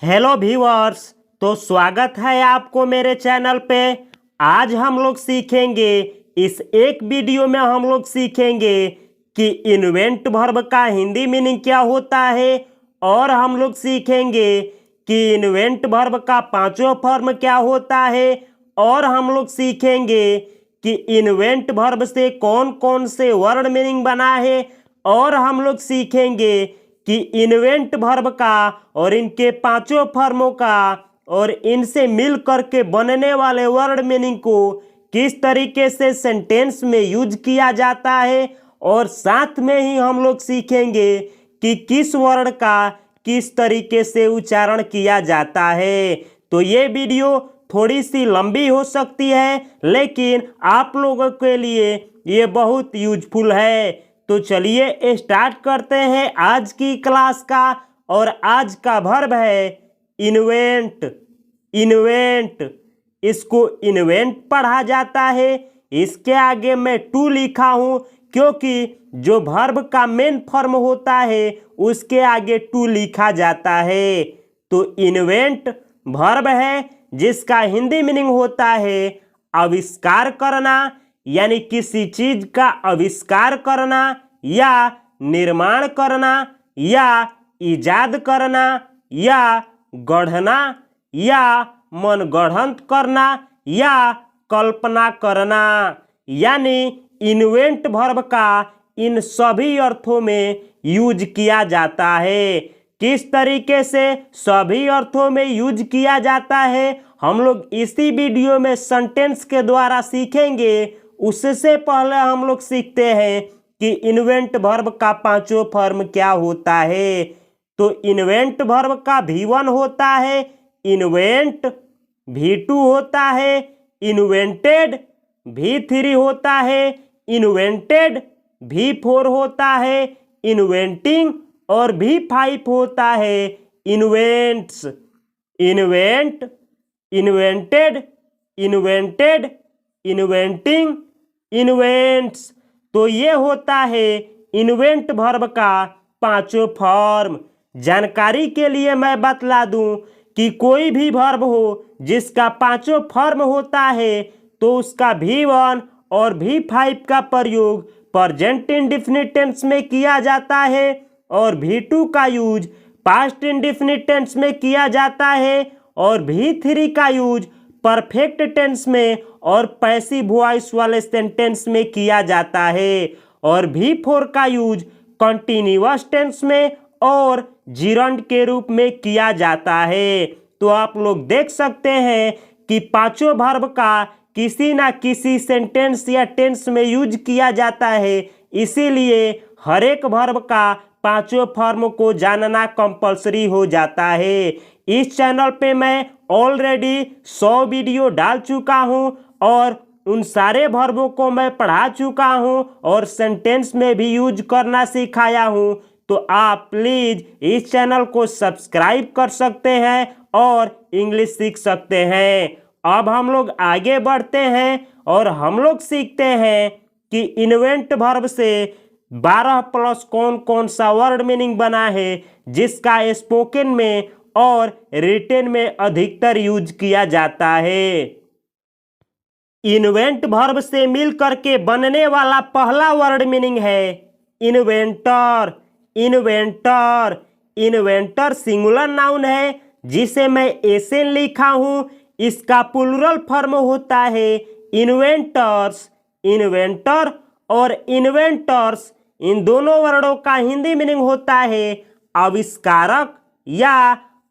Hello viewers. तो स्वागत है आपको मेरे चैनल पे। आज हम लोग सीखेंगे, इस एक वीडियो में हम लोग सीखेंगे कि इन्वेंट वर्ब का हिंदी मीनिंग क्या होता है, और हम लोग सीखेंगे कि इन्वेंट वर्ब का पांचों फॉर्म क्या होता है, और हम लोग सीखेंगे कि इन्वेंट वर्ब से कौन कौन से वर्ड मीनिंग बना है, और हम लोग सीखेंगे कि इन्वेंट वर्ब का और इनके पांचों फॉर्मों का और इनसे मिल करके बनने वाले वर्ड मीनिंग को किस तरीके से सेंटेंस में यूज किया जाता है, और साथ में ही हम लोग सीखेंगे कि किस वर्ड का किस तरीके से उच्चारण किया जाता है। तो ये वीडियो थोड़ी सी लंबी हो सकती है, लेकिन आप लोगों के लिए ये बहुत यूजफुल है। तो चलिए स्टार्ट करते हैं आज की क्लास का। और आज का वर्ब है इन्वेंट। इन्वेंट, इसको इन्वेंट पढ़ा जाता है। इसके आगे मैं टू लिखा हूं, क्योंकि जो वर्ब का मेन फॉर्म होता है उसके आगे टू लिखा जाता है। तो इन्वेंट वर्ब है जिसका हिंदी मीनिंग होता है आविष्कार करना, यानी किसी चीज का आविष्कार करना या निर्माण करना या इजाद करना या गढ़ना या मनगढ़ंत करना या कल्पना करना। यानी इन्वेंट वर्ब का इन सभी अर्थों में यूज किया जाता है। किस तरीके से सभी अर्थों में यूज किया जाता है हम लोग इसी वीडियो में सेंटेंस के द्वारा सीखेंगे। उससे पहले हम लोग सीखते हैं कि इन्वेंट वर्ब का पांचों फॉर्म क्या होता है। तो इन्वेंट वर्ब का V1 होता है इन्वेंट, V2 होता है इन्वेंटेड, V3 होता है इन्वेंटेड, V4 होता है इन्वेंटिंग, और V5 होता है invents. Invent, invented, invented, inventing, invents. तो ये होता है इन्वेंट वर्ब का पांचों फॉर्म। जानकारी के लिए मैं बतला दूं कि कोई भी वर्ब हो जिसका पांचों फॉर्म होता है तो उसका V1 और V5 का प्रयोग प्रेजेंट इंडेफिनिट टेंस में किया जाता है, और V2 का यूज पास्ट इंडेफिनिट टेंस में किया जाता है, और V3 का यूज परफेक्ट टेंस में और पैसिव वॉइस वाले सेंटेंस में किया जाता है, और V4 का यूज कंटिन्यूअस टेंस में और जिरंड के रूप में किया जाता है। तो आप लोग देख सकते हैं कि पांचों वर्ब का किसी ना किसी सेंटेंस या टेंस में यूज किया जाता है। इसीलिए हर एक वर्ब का पांचों फॉर्म को जानना कंपलसरी हो जाता है। इस चैनल पे मैं ऑलरेडी 100 वीडियो डाल चुका हूं, और उन सारे वर्बों को मैं पढ़ा चुका हूं और सेंटेंस में भी यूज करना सिखाया हूं। तो आप प्लीज इस चैनल को सब्सक्राइब कर सकते हैं और इंग्लिश सीख सकते हैं। अब हम लोग आगे बढ़ते हैं और हम लोग सीखते हैं कि इन्वेंट वर्ब से 12 प्लस कौन कौन सा वर्ड मीनिंग बना है जिसका स्पोकन में और रिटेन में अधिकतर यूज किया जाता है। इन्वेंट वर्ब से मिल करके बनने वाला पहला वर्ड मीनिंग है inventor. Inventor, inventor singular noun है जिसे मैं एसएन लिखा हूं। इसका प्लूरल फॉर्म होता है इन्वेंटर्स। इन्वेंटर और इन्वेंटर्स, इन दोनों वर्डों का हिंदी मीनिंग होता है आविष्कारक या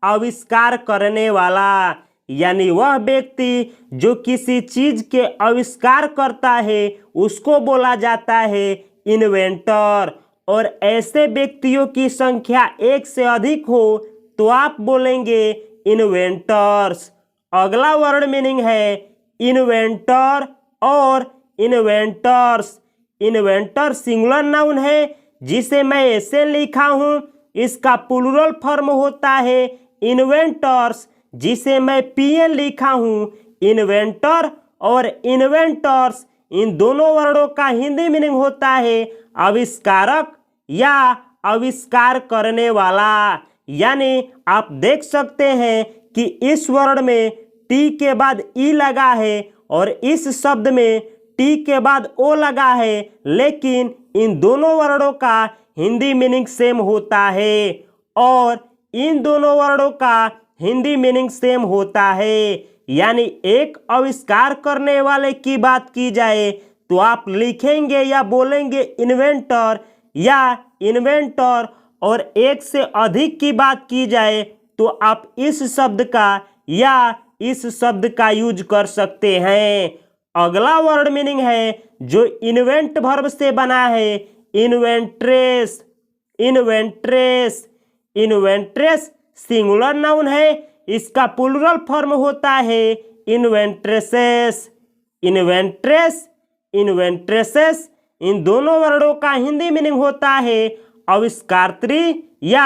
आविष्कार करने वाला। यानी वह व्यक्ति जो किसी चीज के आविष्कार करता है उसको बोला जाता है इन्वेंटर। और ऐसे व्यक्तियों की संख्या एक से अधिक हो तो आप बोलेंगे इन्वेंटर्स। अगला वर्ड मीनिंग है इन्वेंटर और इन्वेंटर्स। इन्वेंटर सिंगुलर नाउन है जिसे मैं ऐसे लिखा हूं। इसका प्लूरल फॉर्म होता है इन्वेंटर्स जिसे मैं पीएन लिखा हूं। इन्वेंटर और इन्वेंटर्स, इन दोनों वर्डों का हिंदी मीनिंग होता है आविष्कारक या आविष्कार करने वाला। यानी आप देख सकते हैं कि इस वर्ड में टी के बाद ई लगा है और इस शब्द में टी के बाद ओ लगा है, लेकिन इन दोनों वर्डों का हिंदी मीनिंग सेम होता है और इन दोनों वर्डों का हिंदी मीनिंग सेम होता है। यानी एक आविष्कार करने वाले की बात की जाए तो आप लिखेंगे या बोलेंगे इन्वेंटर या इन्वेंटर, और एक से अधिक की बात की जाए तो आप इस शब्द का या इस शब्द का यूज कर सकते हैं। अगला वर्ड मीनिंग है जो इन्वेंट वर्ब से बना है, इन्वेंट्रेस। इन्वेंट्रेस इन्वेंट्रेस सिंगुलर नाउन है, इसका प्लूरल फॉर्म होता है इन्वेंट्रेसेस। इन्वेंट्रेस इन्वेंट्रेसेस इन दोनों वर्डों का हिंदी मीनिंग होता है आविष्कारत्री या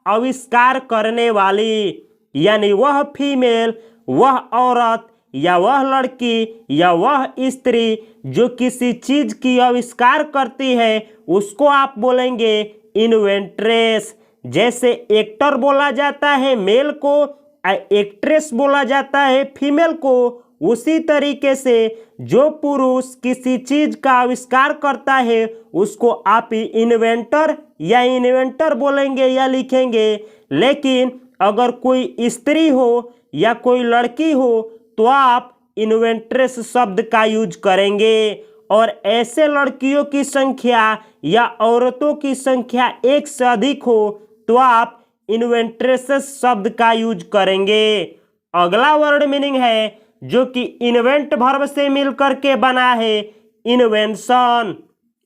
आविष्कार करने वाली, यानी वह फीमेल, वह औरत या वह लड़की या वह स्त्री जो किसी चीज की आविष्कार करती है उसको आप बोलेंगे इन्वेंट्रेस। जैसे एक्टर बोला जाता है मेल को, एक्ट्रेस बोला जाता है फीमेल को, उसी तरीके से जो पुरुष किसी चीज का आविष्कार करता है उसको आप इन्वेंटर या इन्वेंटर बोलेंगे या लिखेंगे। लेकिन अगर कोई स्त्री हो या कोई लड़की हो तो आप इन्वेंट्रेस शब्द का यूज करेंगे, और ऐसे लड़कियों की संख्या या औरतों की संख्या एक से अधिक हो तो आप इन्वेंट्रेस शब्द का यूज करेंगे। अगला वर्ड मीनिंग है जो कि इन्वेंट वर्ब से मिलकर के बना है, इन्वेंशन।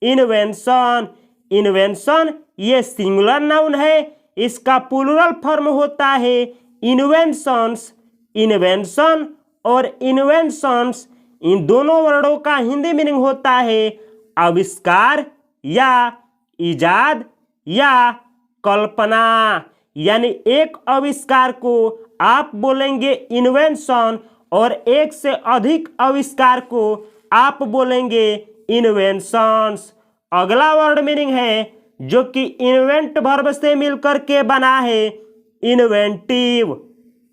इन्वेंशन इन्वेंशन ये सिंगुलर नाउन है, इसका प्लूरल फॉर्म होता है इन्वेंशंस। इन्वेंशन और इन्वेंशंस इन दोनों वर्डों का हिंदी मीनिंग होता है आविष्कार या इजाद या कल्पना। यानी एक आविष्कार को आप बोलेंगे इन्वेंशन और एक से अधिक आविष्कार को आप बोलेंगे इन्वेंशंस। अगला वर्ड मीनिंग है जो कि इन्वेंट वर्ब से मिलकर के बना है, इन्वेंटिव।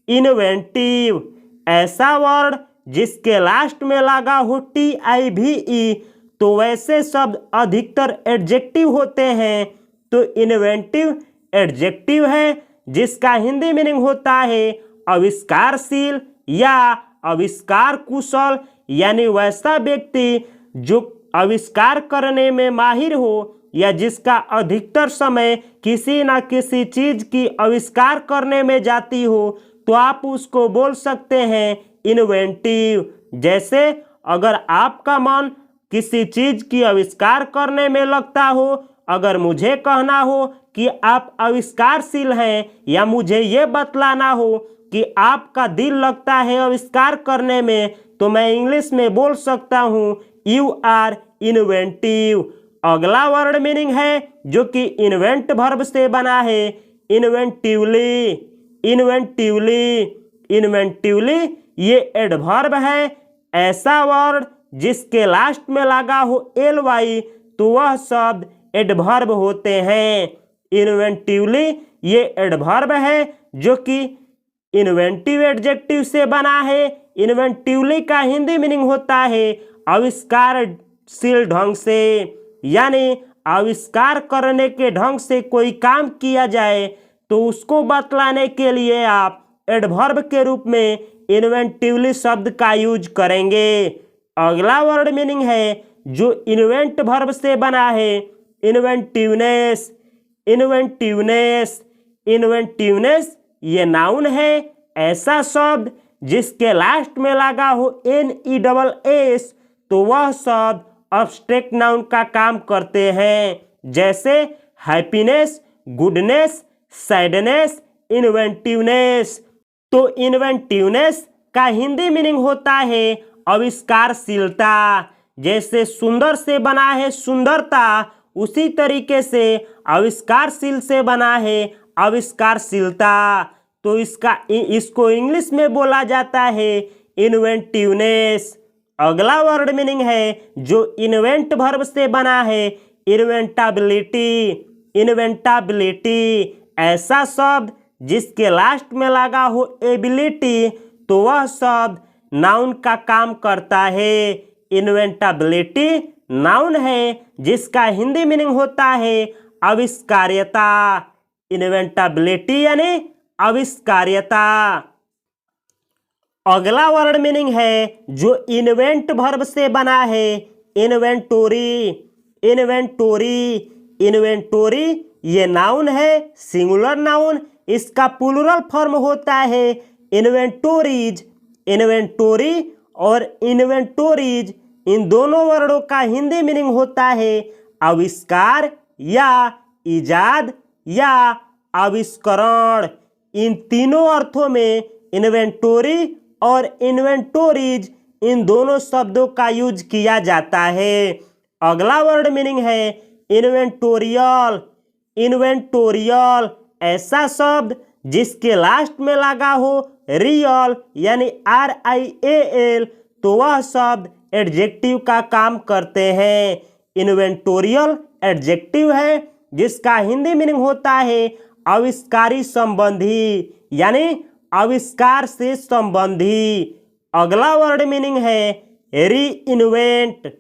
इन्वेंटिव ऐसा वर्ड जिसके लास्ट में लगा हो TIVE, तो वैसे शब्द अधिकतर एडजेक्टिव होते हैं, तो इन्वेंटिव एडजेक्टिव है जिसका हिंदी मीनिंग होता है आविष्कारशील या आविष्कार कुशल, यानी वैसा व्यक्ति जो आविष्कार करने में माहिर हो या जिसका अधिकतर समय किसी न किसी चीज की आविष्कार करने में जाती हो तो आप उसको बोल सकते हैं इन्वेंटिव। जैसे अगर आपका मन किसी चीज की आविष्कार करने में लगता हो, अगर मुझे कहना हो कि आप आविष्कारशील हैं या मुझे ये बतलाना हो कि आपका दिल लगता है आविष्कार करने में, तो मैं इंग्लिश में बोल सकता हूँ यू आर इन्वेंटिव। अगला वर्ड मीनिंग है जो कि इन्वेंट वर्ब से बना है, इन्वेंटिवली। इन्वेंटिवली इन्वेंटिवली ये एडवर्ब है, ऐसा वर्ड जिसके लास्ट में लगा हो ly तो वह शब्द एडवर्ब होते हैं। इन्वेंटिवली ये एडवर्ब है जो कि इन्वेंटिव एडजेक्टिव से बना है। इन्वेंटिवली का हिंदी मीनिंग होता है आविष्कारशील ढंग से, यानी आविष्कार करने के ढंग से कोई काम किया जाए तो उसको बतलाने के लिए आप एडवर्ब के रूप में इन्वेंटिवली शब्द का यूज करेंगे। अगला वर्ड मीनिंग है जो इन्वेंट वर्ब से बना है, इन्वेंटिवनेस। इन्वेंटिवनेस इन्वेंटिवनेस ये नाउन है, ऐसा शब्द जिसके लास्ट में लगा हो NESS तो वह शब्द अब्स्ट्रैक्ट नाउन का काम करते हैं। जैसे हैप्पीनेस, गुडनेस, सैडनेस, इन्वेंटिवनेस। तो इन्वेंटिवनेस का हिंदी मीनिंग होता है आविष्कारशीलता। जैसे सुंदर से बना है सुंदरता, उसी तरीके से आविष्कारशील से बना है आविष्कारशीलता। तो इसको इंग्लिश में बोला जाता है इन्वेंटिवनेस। अगला वर्ड मीनिंग है जो इन्वेंट वर्ब से बना है, इन्वेंटाबिलिटी। इन्वेंटाबिलिटी ऐसा शब्द जिसके लास्ट में लगा हो एबिलिटी तो वह शब्द नाउन का काम करता है। इन्वेंटेबिलिटी नाउन है जिसका हिंदी मीनिंग होता है आविष्कार्यता। इन्वेंटेबिलिटी यानी आविष्कार्यता। अगला वर्ड मीनिंग है जो इन्वेंट वर्ब से बना है, इन्वेंटोरी। इन्वेंटोरी इन्वेंटोरी ये नाउन है, सिंगुलर नाउन। इसका प्लूरल फॉर्म होता है इन्वेंटोरीज। इन्वेंटोरी और इन्वेंटोरीज इन दोनों वर्डों का हिंदी मीनिंग होता है आविष्कार या इजाद या आविष्करण। इन तीनों अर्थों में इन्वेंटोरी और इन्वेंटोरीज इन दोनों शब्दों का यूज किया जाता है। अगला वर्ड मीनिंग है इन्वेंटोरियल। इन्वेंटोरियल ऐसा शब्द जिसके लास्ट में लगा हो रियल यानी RIAL तो वह शब्द एडजेक्टिव का काम करते हैं। इन्वेंटोरियल एडजेक्टिव है जिसका हिंदी मीनिंग होता है आविष्कारी संबंधी यानी आविष्कार से संबंधी। अगला वर्ड मीनिंग है री इन्वेंट।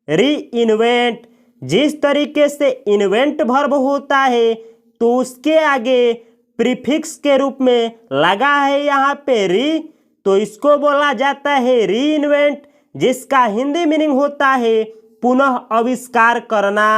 री इन्वेंट जिस तरीके से इन्वेंट वर्ब होता है तो उसके आगे प्रीफिक्स के रूप में लगा है यहाँ पे री, तो इसको बोला जाता है री इन्वेंट, जिसका हिंदी मीनिंग होता है पुनः आविष्कार करना।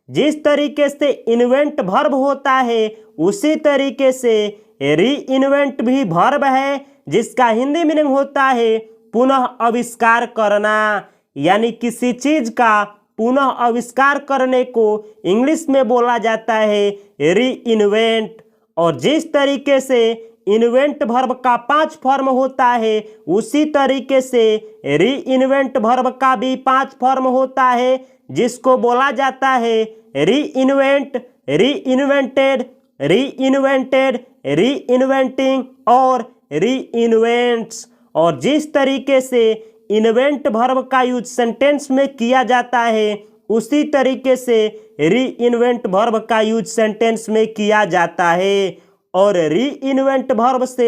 जिस तरीके से इन्वेंट वर्ब होता है उसी तरीके से री इन्वेंट भी वर्ब है जिसका हिंदी मीनिंग होता है पुनः आविष्कार करना। यानी किसी चीज का पुनः आविष्कार करने को इंग्लिश में बोला जाता है री इन्वेंट। और जिस तरीके से इन्वेंट वर्ब का 5 फॉर्म होता है उसी तरीके से री इन्वेंट वर्ब का भी 5 फॉर्म होता है जिसको बोला जाता है री इन्वेंट, री इन्वेंटेड, री इन्वेंटेड, री इन्वेंटिंग और री इन्वेंट्स। और जिस तरीके से इन्वेंट वर्ब का यूज सेंटेंस में किया जाता है उसी तरीके से री इन्वेंट वर्ब का यूज सेंटेंस में किया जाता है। और री इन्वेंट वर्ब से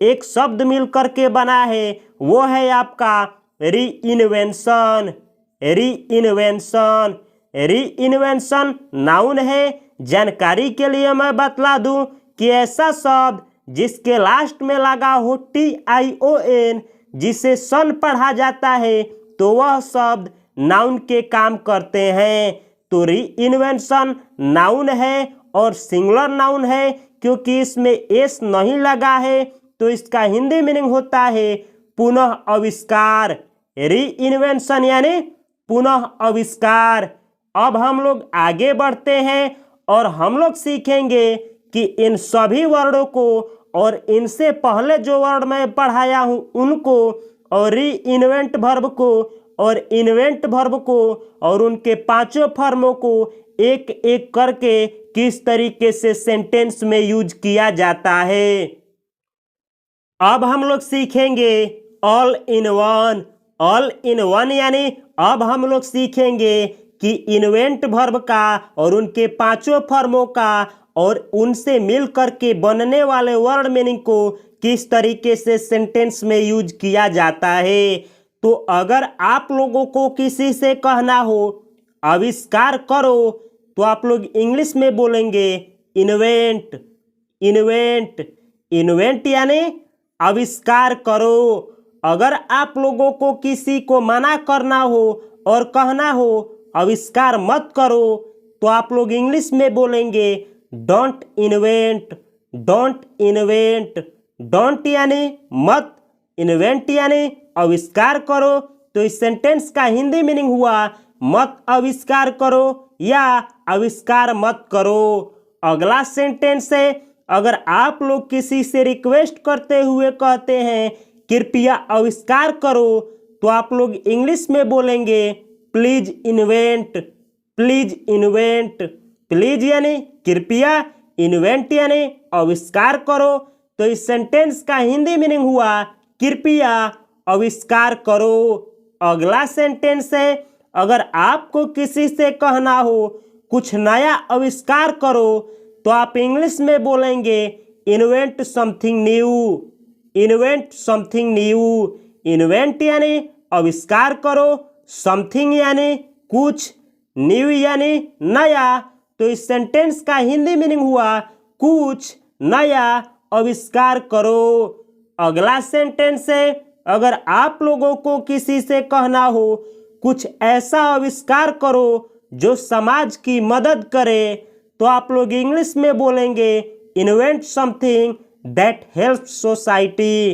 एक शब्द मिल करके बना है वो है आपका री इन्वेंशन। री इन्वेंशन, री इन्वेंशन नाउन है। जानकारी के लिए मैं बतला दूं कि ऐसा शब्द जिसके लास्ट में लगा हो TION जिसे सन पढ़ा जाता है तो वह शब्द नाउन के काम करते हैं। तो री इन्वेंशन नाउन है और सिंगुलर नाउन है क्योंकि इसमें एस नहीं लगा है तो इसका हिंदी मीनिंग होता है पुनः आविष्कार। री इन्वेंशन यानी पुनः आविष्कार। अब हम लोग आगे बढ़ते हैं और हम लोग सीखेंगे कि इन सभी वर्डों को और इनसे पहले जो वर्ड मैं पढ़ाया हूं उनको और री इन्वेंट वर्ब को और इन्वेंट वर्ब को और उनके 5 फॉर्मों को एक एक करके किस तरीके से सेंटेंस में यूज किया जाता है। अब हम लोग सीखेंगे all in one. All in one यानी अब हम लोग सीखेंगे कि इन्वेंट वर्ब का और उनके 5 फॉर्मों का और उनसे मिल करके बनने वाले वर्ड मीनिंग को किस तरीके से सेंटेंस में यूज किया जाता है। तो अगर आप लोगों को किसी से कहना हो आविष्कार करो तो आप लोग इंग्लिश में बोलेंगे इन्वेंट। इन्वेंट, इन्वेंट यानी आविष्कार करो। अगर आप लोगों को किसी को मना करना हो और कहना हो आविष्कार मत करो तो आप लोग इंग्लिश में बोलेंगे don't invent. Don't invent, don't यानी मत, इन्वेंट यानी आविष्कार करो। तो इस सेंटेंस का हिंदी मीनिंग हुआ मत आविष्कार करो या आविष्कार मत करो। अगला सेंटेंस है अगर आप लोग किसी से रिक्वेस्ट करते हुए कहते हैं कृपया आविष्कार करो तो आप लोग इंग्लिश में बोलेंगे please invent. Please invent, please यानी कृपया, इन्वेंट यानी आविष्कार करो। तो इस सेंटेंस का हिंदी मीनिंग हुआ कृपया आविष्कार करो। अगला सेंटेंस है अगर आपको किसी से कहना हो कुछ नया आविष्कार करो तो आप इंग्लिश में बोलेंगे invent something new, invent something new. Invent यानी आविष्कार करो, समथिंग यानी कुछ, न्यू यानी नया। तो इस सेंटेंस का हिंदी मीनिंग हुआ कुछ नया आविष्कार करो। अगला सेंटेंस है, अगर आप लोगों को किसी से कहना हो कुछ ऐसा आविष्कार करो जो समाज की मदद करे, तो आप लोग इंग्लिश में बोलेंगे invent something that helps society,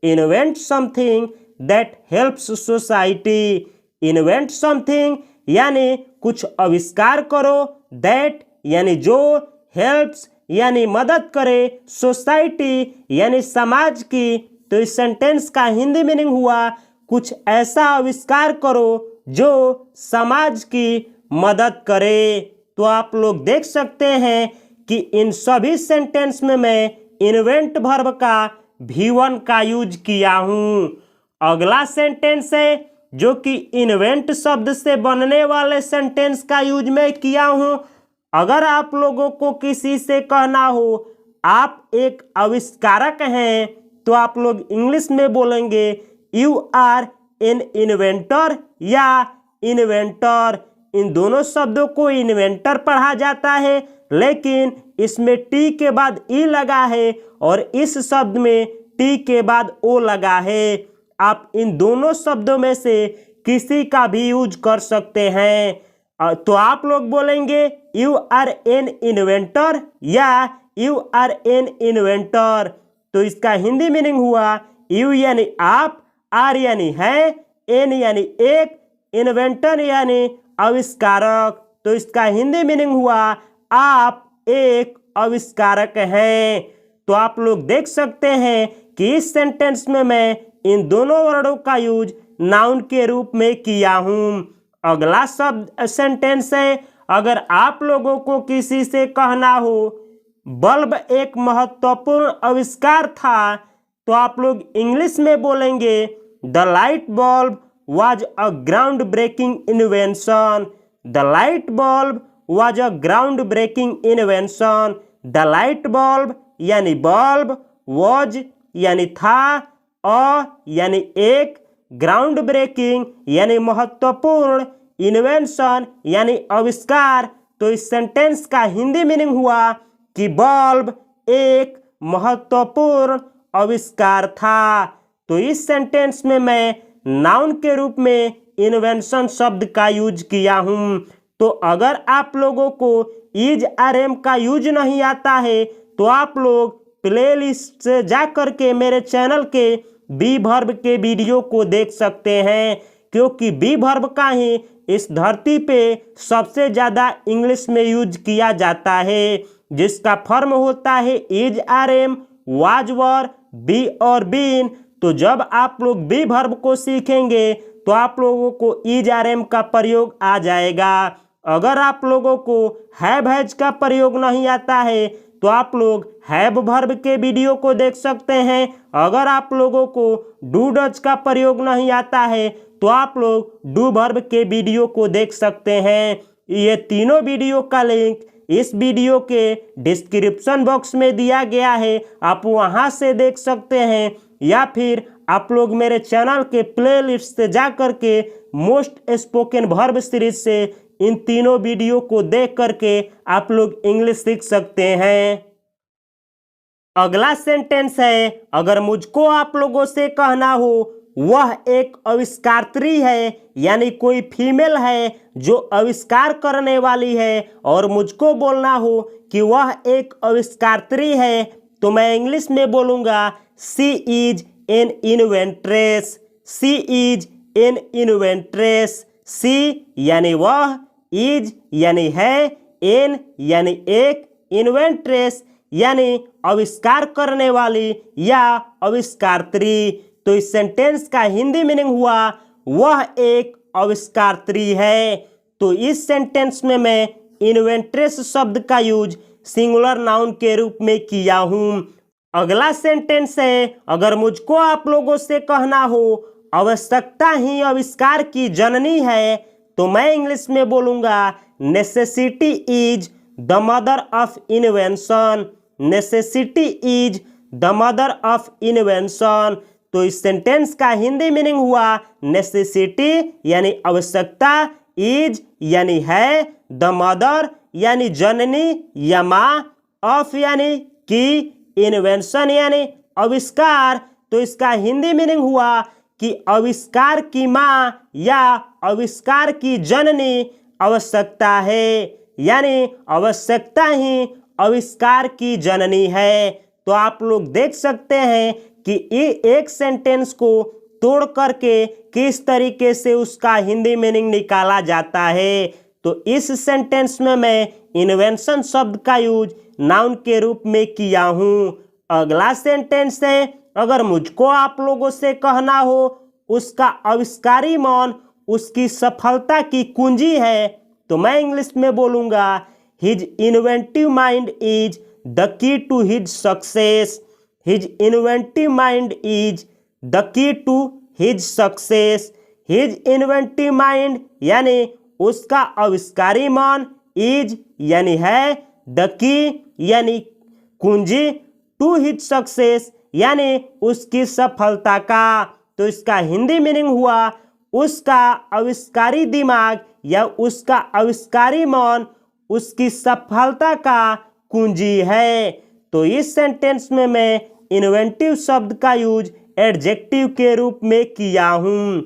invent something that helps society. Invent something यानी कुछ आविष्कार करो, दैट यानी जो, हेल्प्स यानी मदद करे, सोसाइटी यानी समाज की। तो इस सेंटेंस का हिंदी मीनिंग हुआ कुछ ऐसा आविष्कार करो जो समाज की मदद करे। तो आप लोग देख सकते हैं कि इन सभी सेंटेंस में मैं इन्वेंट वर्ब का V1 का यूज किया हूं। अगला सेंटेंस है जो कि इन्वेंट शब्द से बनने वाले सेंटेंस का यूज मैं किया हूं। अगर आप लोगों को किसी से कहना हो आप एक आविष्कारक हैं, तो आप लोग इंग्लिश में बोलेंगे यू आर एन इन्वेंटर या इन्वेंटर। इन दोनों शब्दों को इन्वेंटर पढ़ा जाता है, लेकिन इसमें टी के बाद ई लगा है और इस शब्द में टी के बाद ओ लगा है। आप इन दोनों शब्दों में से किसी का भी यूज कर सकते हैं। तो आप लोग बोलेंगे यू आर एन इन्वेंटर या यू आर एन इन्वेंटर। तो इसका हिंदी मीनिंग हुआ यू यानी आप, आर यानी है, एन यानी एक, इन्वेंटर यानी आविष्कारक। तो इसका हिंदी मीनिंग हुआ आप एक आविष्कारक हैं। तो आप लोग देख सकते हैं कि इस सेंटेंस में मैं इन दोनों वर्डों का यूज नाउन के रूप में किया हूं। अगला शब्द सेंटेंस है, अगर आप लोगों को किसी से कहना हो बल्ब एक महत्वपूर्ण आविष्कार था, तो आप लोग इंग्लिश में बोलेंगे the light bulb was a ground-breaking invention. The light bulb was a ground-breaking invention. The light bulb यानी बल्ब, was यानी था, a यानी एक, ग्राउंड ब्रेकिंग यानी महत्वपूर्ण, इन्वेंशन यानी आविष्कार। तो इस सेंटेंस का हिंदी मीनिंग हुआ कि बल्ब एक महत्वपूर्ण आविष्कार था। तो इस सेंटेंस में मैं नाउन के रूप में इन्वेंशन शब्द का यूज किया हूं। तो अगर आप लोगों को इज आरएम का यूज नहीं आता है, तो आप लोग प्लेलिस्ट से जा करके मेरे चैनल के बी वर्ब के वीडियो को देख सकते हैं, क्योंकि बी वर्ब का ही इस धरती पे सबसे ज़्यादा इंग्लिश में यूज किया जाता है, जिसका फॉर्म होता है is are am, was were, be और बीन। तो जब आप लोग बी वर्ब को सीखेंगे तो आप लोगों को इज आरएम का प्रयोग आ जाएगा। अगर आप लोगों को हैव हैज का प्रयोग नहीं आता है, तो आप लोग हैव वर्ब के वीडियो को देख सकते हैं। अगर आप लोगों को डू डज का प्रयोग नहीं आता है, तो आप लोग डू वर्ब के वीडियो को देख सकते हैं। ये तीनों वीडियो का लिंक इस वीडियो के डिस्क्रिप्शन बॉक्स में दिया गया है, आप वहां से देख सकते हैं, या फिर आप लोग मेरे चैनल के प्लेलिस्ट से जा करके मोस्ट स्पोकन वर्ब सीरीज से इन तीनों वीडियो को देख करके आप लोग इंग्लिश सीख सकते हैं। अगला सेंटेंस है, अगर मुझको आप लोगों से कहना हो वह एक आविष्कारत्री है, यानी कोई फीमेल है जो आविष्कार करने वाली है, और मुझको बोलना हो कि वह एक आविष्कारत्री है, तो मैं इंग्लिश में बोलूँगा she is an inventress, she is an inventress. She यानी वह, इज यानी है, एन यानी एक, इन्वेंट्रेस यानी आविष्कार करने वाली या आविष्कारत्री। तो इस सेंटेंस का हिंदी मीनिंग हुआ वह एक आविष्कारत्री है। तो इस सेंटेंस में मैं इन्वेंट्रेस शब्द का यूज सिंगुलर नाउन के रूप में किया हूं। अगला सेंटेंस है, अगर मुझको आप लोगों से कहना हो आवश्यकता ही आविष्कार की जननी है, तो मैं इंग्लिश में बोलूँगा necessity is the mother of invention, necessity is the mother of invention. तो इस सेंटेंस का हिंदी मीनिंग हुआ नेसेसिटी यानी आवश्यकता, इज यानी है, द मदर यानी जननी या माँ, ऑफ यानी की, इन्वेंशन यानी आविष्कार। तो इसका हिंदी मीनिंग हुआ कि आविष्कार की माँ या आविष्कार की जननी आवश्यकता है, यानी आवश्यकता ही आविष्कार की जननी है। तो आप लोग देख सकते हैं कि एक सेंटेंस को तोड़ करके किस तरीके से उसका हिंदी मीनिंग निकाला जाता है। तो इस सेंटेंस में मैं इन्वेंशन शब्द का यूज नाउन के रूप में किया हूँ। अगला सेंटेंस है, अगर मुझको आप लोगों से कहना हो उसका आविष्कारी मन उसकी सफलता की कुंजी है, तो मैं इंग्लिश में बोलूँगा his inventive mind is the key to his success. His inventive mind is the key to his success. His inventive mind यानी उसका आविष्कारी मन, इज यानी है, द की यानी कुंजी, टू हिज सक्सेस यानी उसकी सफलता का। तो इसका हिंदी मीनिंग हुआ उसका आविष्कारी दिमाग या उसका आविष्कारी मन उसकी सफलता का कुंजी है। तो इस सेंटेंस में मैं इन्वेंटिव शब्द का यूज एडजेक्टिव के रूप में किया हूँ।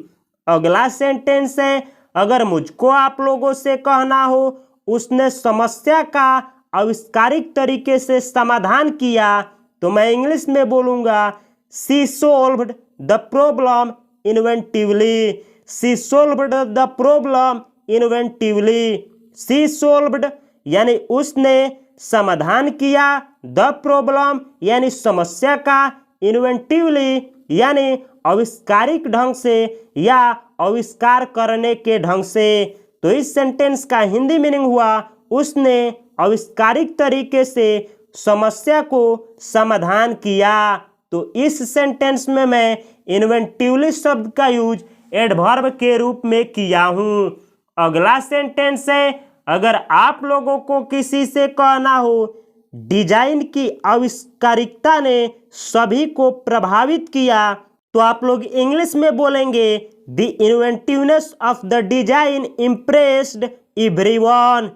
अगला सेंटेंस है, अगर मुझको आप लोगों से कहना हो उसने समस्या का आविष्कारिक तरीके से समाधान किया, तो मैं इंग्लिश में बोलूँगा she solved the problem inventively. She solved the problem inventively. She solved यानी उसने समाधान किया, द प्रॉब्लम यानी समस्या का, इन्वेंटिवली यानी आविष्कारिक ढंग से या आविष्कार करने के ढंग से। तो इस सेंटेंस का हिंदी मीनिंग हुआ उसने आविष्कारिक तरीके से समस्या को समाधान किया। तो इस सेंटेंस में मैं इन्वेंटिवली शब्द का यूज एडवर्ब के रूप में किया हूँ। अगला सेंटेंस है, अगर आप लोगों को किसी से कहना हो डिजाइन की आविष्कारिकता ने सभी को प्रभावित किया, तो आप लोग इंग्लिश में बोलेंगे the inventiveness of the design impressed everyone.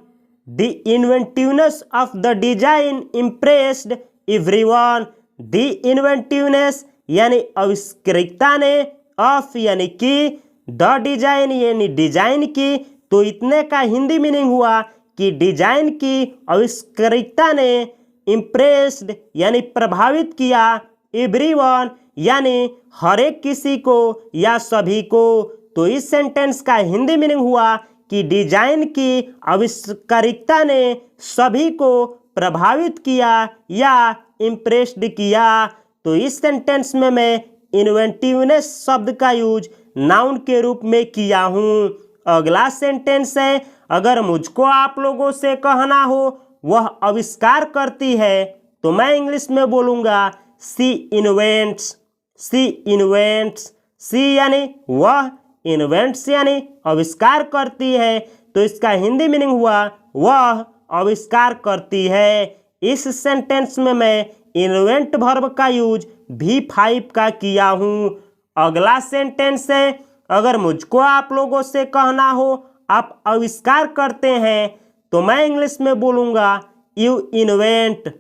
The inventiveness of the design impressed everyone. The inventiveness यानी आविष्कारिकता ने, ऑफ यानी कि, द डिजाइन यानी डिजाइन की। तो इतने का हिंदी मीनिंग हुआ कि डिजाइन की आविष्कारिकता ने इम्प्रेस्ड यानी प्रभावित किया, एवरीवन यानी हर एक किसी को या सभी को। तो इस सेंटेंस का हिंदी मीनिंग हुआ कि डिजाइन की आविष्कारिकता ने सभी को प्रभावित किया या इम्प्रेस्ड किया। तो इस सेंटेंस में मैं इन्वेंटिवनेस शब्द का यूज नाउन के रूप में किया हूँ। अगला सेंटेंस है, अगर मुझको आप लोगों से कहना हो वह आविष्कार करती है, तो मैं इंग्लिश में बोलूँगा सी इन्वेंट्स। सी इन्वेंट्स। सी यानी वह, इन्वेंट्स यानी आविष्कार करती है। तो इसका हिंदी मीनिंग हुआ वह आविष्कार करती है। इस सेंटेंस में मैं इन्वेंट वर्ब का यूज V5 का किया हूँ। अगला सेंटेंस है, अगर मुझको आप लोगों से कहना हो आप आविष्कार करते हैं, तो मैं इंग्लिश में बोलूँगा you invent.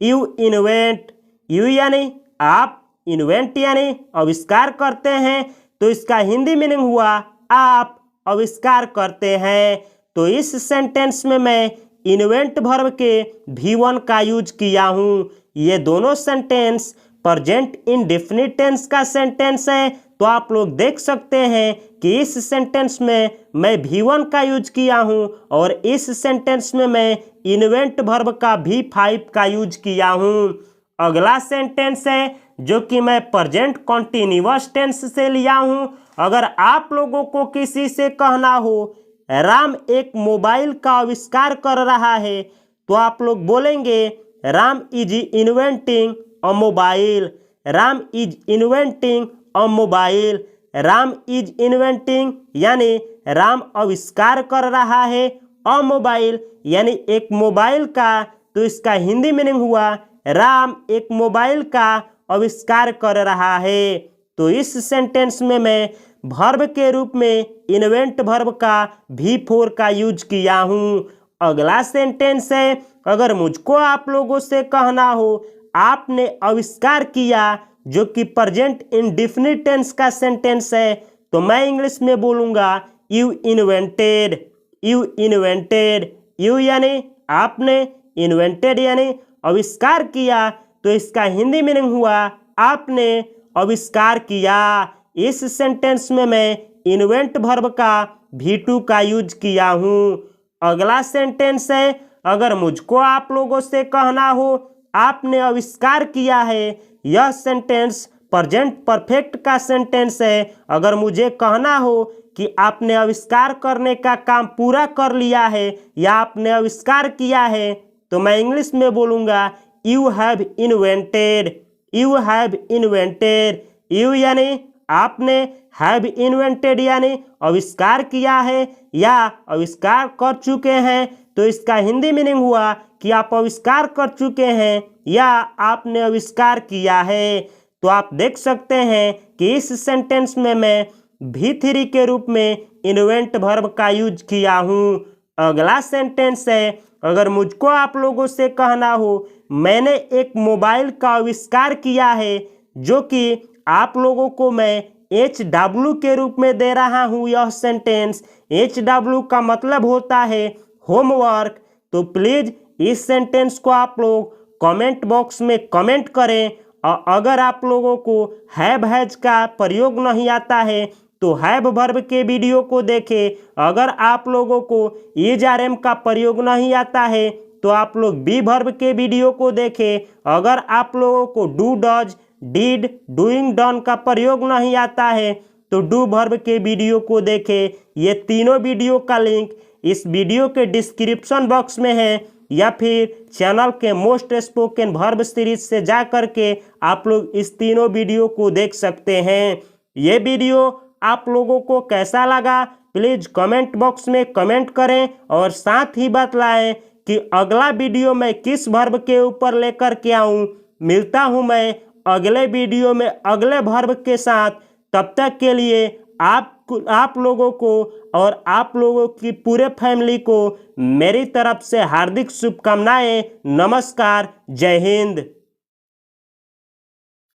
You invent. You यानी आप, इन्वेंट यानी आविष्कार करते हैं। तो इसका हिंदी मीनिंग हुआ आप आविष्कार करते हैं। तो इस सेंटेंस में मैं इन्वेंट वर्ब के V1 का यूज किया हूँ। ये दोनों सेंटेंस प्रेजेंट इंडेफिनिट टेंस का सेंटेंस है। तो आप लोग देख सकते हैं कि इस सेंटेंस में मैं V1 का यूज किया हूँ और इस सेंटेंस में मैं इन्वेंट वर्ब का V5 का यूज किया हूँ। अगला सेंटेंस है जो कि मैं प्रेजेंट कॉन्टिन्यूअस टेंस से लिया हूँ। अगर आप लोगों को किसी से कहना हो राम एक मोबाइल का आविष्कार कर रहा है, तो आप लोग बोलेंगे Ram is inventing a mobile. Ram is inventing a mobile. Ram is inventing यानी राम आविष्कार कर रहा है, अ मोबाइल यानी एक मोबाइल का। तो इसका हिंदी मीनिंग हुआ राम एक मोबाइल का आविष्कार कर रहा है। तो इस सेंटेंस में मैं वर्ब के रूप में इन्वेंट वर्ब का V4 का यूज किया हूँ। अगला सेंटेंस है, अगर मुझको आप लोगों से कहना हो आपने आविष्कार किया, जो कि प्रेजेंट इंडेफिनिट टेंस का सेंटेंस है, तो मैं इंग्लिश में बोलूँगा you invented. You invented, you यानी आपने, इन्वेंटेड यानी आविष्कार किया, तो इसका हिंदी मीनिंग हुआ आपने आविष्कार किया। इस सेंटेंस में मैं इन्वेंट वर्ब का V2 का यूज किया हूँ। अगला सेंटेंस है, अगर मुझको आप लोगों से कहना हो आपने आविष्कार किया है, यह सेंटेंस प्रेजेंट परफेक्ट का सेंटेंस है। अगर मुझे कहना हो कि आपने आविष्कार करने का काम पूरा कर लिया है या आपने आविष्कार किया है, तो मैं इंग्लिश में बोलूँगा you have invented. You have invented, you यानी आपने, हैव इन्वेंटेड यानी आविष्कार किया है या आविष्कार कर चुके हैं, तो इसका हिंदी मीनिंग हुआ कि आप आविष्कार कर चुके हैं या आपने आविष्कार किया है। तो आप देख सकते हैं कि इस सेंटेंस में मैं V3 के रूप में इन्वेंट वर्ब का यूज किया हूँ। अगला सेंटेंस है, अगर मुझको आप लोगों से कहना हो मैंने एक मोबाइल का आविष्कार किया है, जो कि आप लोगों को मैं HW के रूप में दे रहा हूँ। यह सेंटेंस HW का मतलब होता है होमवर्क। तो प्लीज़ इस सेंटेंस को आप लोग कमेंट बॉक्स में कमेंट करें, और अगर आप लोगों को हैव हैज का प्रयोग नहीं आता है तो हैव वर्ब के वीडियो को देखें। अगर आप लोगों को इज आर एम का प्रयोग नहीं आता है तो आप लोग बी वर्ब के वीडियो को देखें। अगर आप लोगों को do, does, did, doing, done का प्रयोग नहीं आता है तो डू वर्ब के वीडियो को देखें। ये तीनों वीडियो का लिंक इस वीडियो के डिस्क्रिप्शन बॉक्स में है, या फिर चैनल के मोस्ट स्पोकन वर्ब सीरीज से जा करके आप लोग इस तीनों वीडियो को देख सकते हैं। ये वीडियो आप लोगों को कैसा लगा प्लीज़ कमेंट बॉक्स में कमेंट करें, और साथ ही बतलाएं कि अगला वीडियो मैं किस वर्ब के ऊपर लेकर के आऊँ। मिलता हूँ मैं अगले वीडियो में अगले वर्ब के साथ। तब तक के लिए आप लोगों को और आप लोगों की पूरे फैमिली को मेरी तरफ से हार्दिक शुभकामनाएं। नमस्कार, जय हिंद।